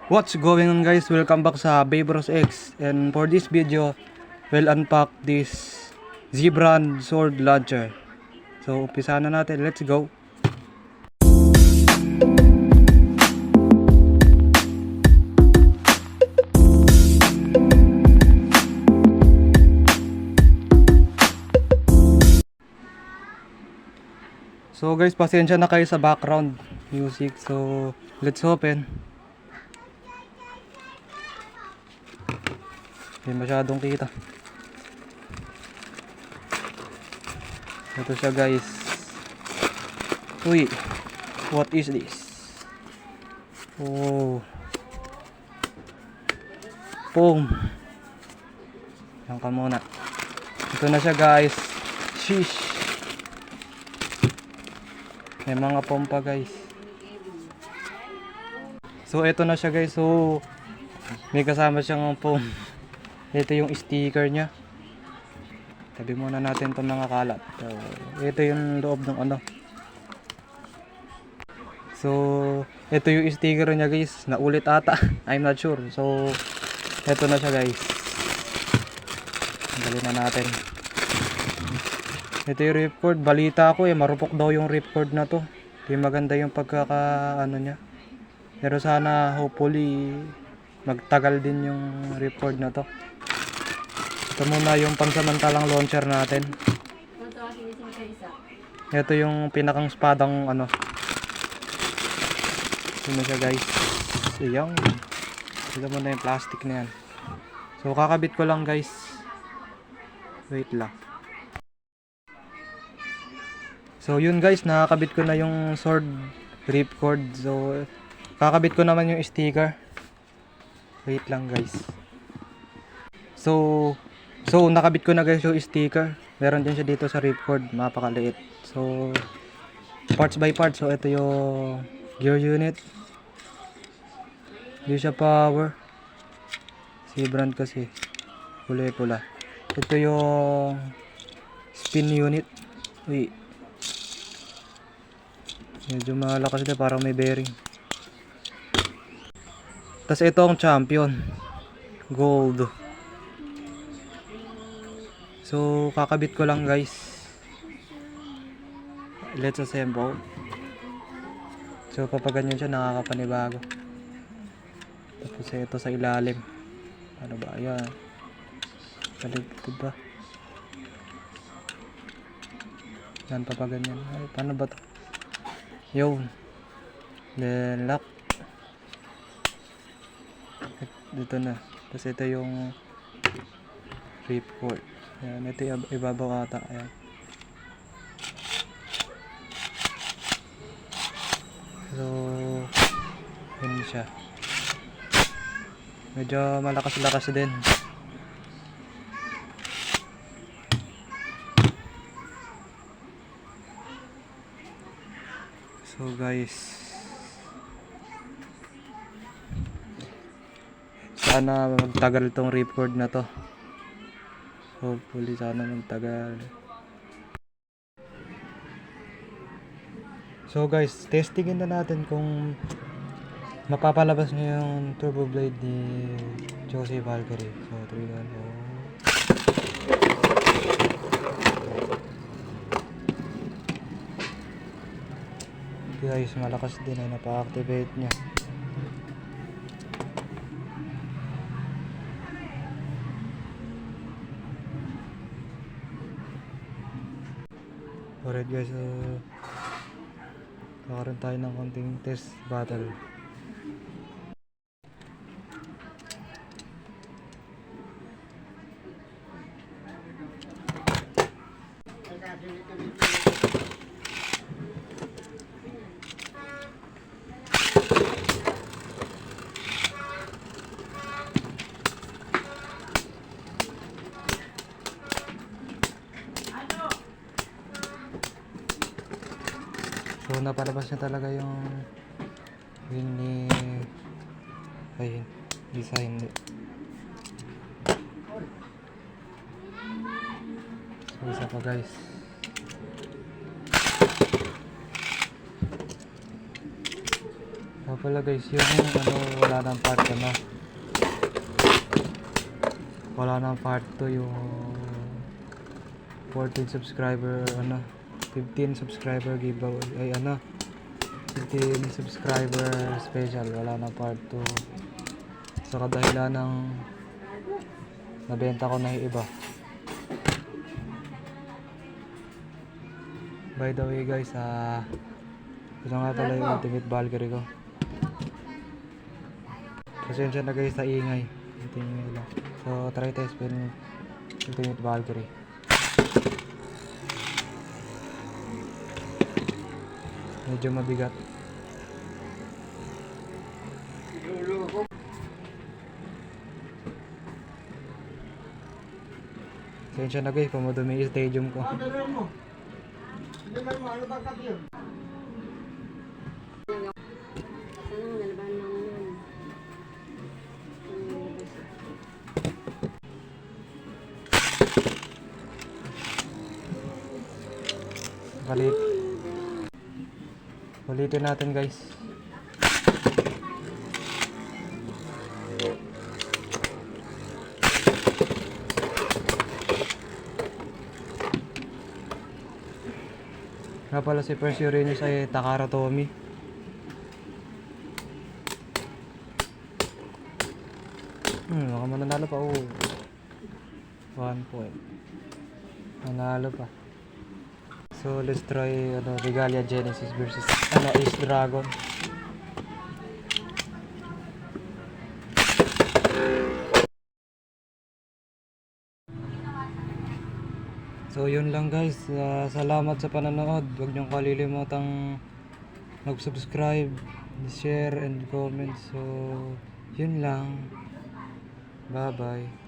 What's going on, guys? Welcome back sa Baybros X. And for this video, we'll unpack this Zebran sword launcher. So umpisa na natin, let's go. So guys, pasensya na kayo sa background music. So let's open. Hindi masyadong kita. Ito siya, guys. Uy, what is this? Oh, boom. Yan ka muna. Ito na siya, guys. Sheesh. May mga pompa, guys. So ito na siya, guys. So may kasama siyang pom. Ito yung sticker niya. Tabi muna natin itong mga kalat. So, ito yung loob ng ano. So ito yung sticker niya, guys. Naulit ata. I'm not sure. So ito na siya, guys. Dali na natin. Ito yung ripcord. Balita ko marupok daw yung ripcord na to. Hindi maganda yung ano niya. Pero sana hopefully magtagal din yung ripcord na to. Ito muna yung pansamantalang launcher natin. Ito yung pinakang spadang ano. Ito siya, guys. Ayan. Ito muna yung plastic na yan. So kakabit ko lang, guys. Wait lang. So yun, guys, nakakabit ko na yung sword ripcord. So kakabit ko naman yung sticker. Wait lang, guys. So nakabit ko na, guys, yung sticker. Meron din siya dito sa ripcord, mapakaliit. So parts by parts. So ito yung gear unit. Hindi siya power. Zebran kasi. Pula. Ito yung spin unit. Uy. Medyo malakas din, parang may bearing. Tapos ito ang champion. Gold. So kakabit ko lang, guys. Let's assemble. So papaganyan siya, nakakapanibago. Tapos ito sa ilalim. Ano ba? Ayan. Kaligtad ba? Yan, papaganyan. Ay, paano ba to? Yun. Then lock. Dito na. Tapos ito yung ripcord. Ayan, ito yung ibabaw ata. Ayan. So yun siya. Medyo malakas-lakas din. So guys, sana magtagal tong ripcord na to. Hopefully sana magtagal. So guys, testingin na natin kung mapapalabas niya yung turbo blade ni Jose Valkyrie. So 3 1 guys, malakas din ay napa-activate niya. Alright, guys, kakaroon tayo ng konting test battle. So napalabas niya talaga yung ni ay design. So isa pa, guys. Pala guys, yung ano, wala nang part ano. Wala nang part 2 yung 14 subscriber ano, 15 subscriber giveaway ay ano, 15 subscriber special, wala nang part 2 sa kadahilan ng nabenta ko na yung iba. By the way guys, ito nga pala yung ultimate Valkyrie ko. Pasensya na guys sa ingay. Ito yung ingay lang. So try test pin ultimate Valkyrie. Medyo mabigat. Pasensya na guys, pumadumi yung stadium ko. Ulitin natin guys. Nga pala si First Uranus ay Takara Tomy. Baka mananalo pa. 1 point. Manalo pa. So let's try Regalia Genesis versus Ace Dragon. So yun lang guys, salamat sa panonood. Huwag niyong kalilimutang mag-subscribe, share and comment. So yun lang. Bye bye.